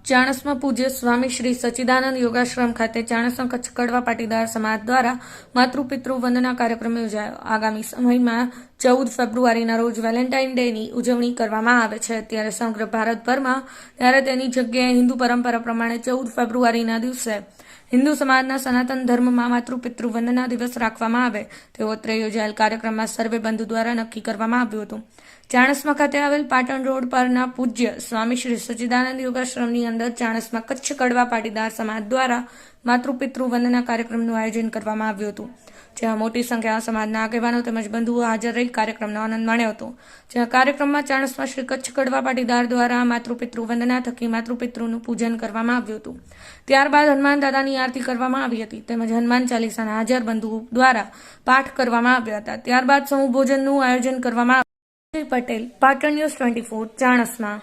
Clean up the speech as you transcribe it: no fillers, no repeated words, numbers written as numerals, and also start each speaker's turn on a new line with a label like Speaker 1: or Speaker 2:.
Speaker 1: ચાણસ્મા પૂજ્ય સ્વામી શ્રી સચ્ચિદાનંદ યોગાશ્રમ ખાતે ચાણસ્મા કચ્છ કડવા પાટીદાર સમાજ દ્વારા માતૃપિતૃ વંદના કાર્યક્રમ યોજાયો. આગામી સમયમાં 14 ફેબ્રુઆરીના રોજ વેલેન્ટાઇન ડેની ઉજવણી કરવામાં આવે છે. ત્યારે સમગ્ર ભારતભરમાં ત્યારે તેની જગ્યાએ હિન્દુ પરંપરા પ્રમાણે 14 ફેબ્રુઆરીના દિવસે હિન્દુ સમાજના સનાતન ધર્મમાં માતૃપિતૃ વંદના દિવસ રાખવામાં આવે તેવો અત્રે યોજાયેલ કાર્યક્રમમાં સર્વે બંધુ દ્વારા નક્કી કરવામાં આવ્યું હતું. ચાણસ્મા ખાતે આવેલ પાટણ રોડ પરના પૂજ્ય સ્વામી શ્રી સચ્ચિદાનંદ યોગાશ્રમની અંદર ચાણસ્મા કચ્છ કડવા પાટીદાર સમાજ દ્વારા માતૃપિતૃ વંદના કાર્યક્રમનું આયોજન કરવામાં આવ્યું હતું. જ્યાં મોટી સંખ્યામાં સમાજના આગેવાનો તેમજ બંધુઓ હાજર રહી કાર્યક્રમનો આનંદ માણ્યો હતો. જ્યાં કાર્યક્રમમાં ચાણસ્મા શ્રી કચ્છ કડવા પાટીદાર દ્વારા માતૃપિતૃ વંદના થકી માતૃપિતૃનું પૂજન કરવામાં આવ્યું હતું. ત્યારબાદ હનુમાન દાદાની આરતી કરવામાં આવી હતી તેમજ હનુમાન ચાલીસાના હાજર બંધુઓ દ્વારા પાઠ કરવામાં આવ્યા હતા. ત્યારબાદ સમૂહ ભોજનનું આયોજન કરવામાં આવ્યું. પટેલ, પાટણ ન્યૂઝ 24, ચાણસ્મા.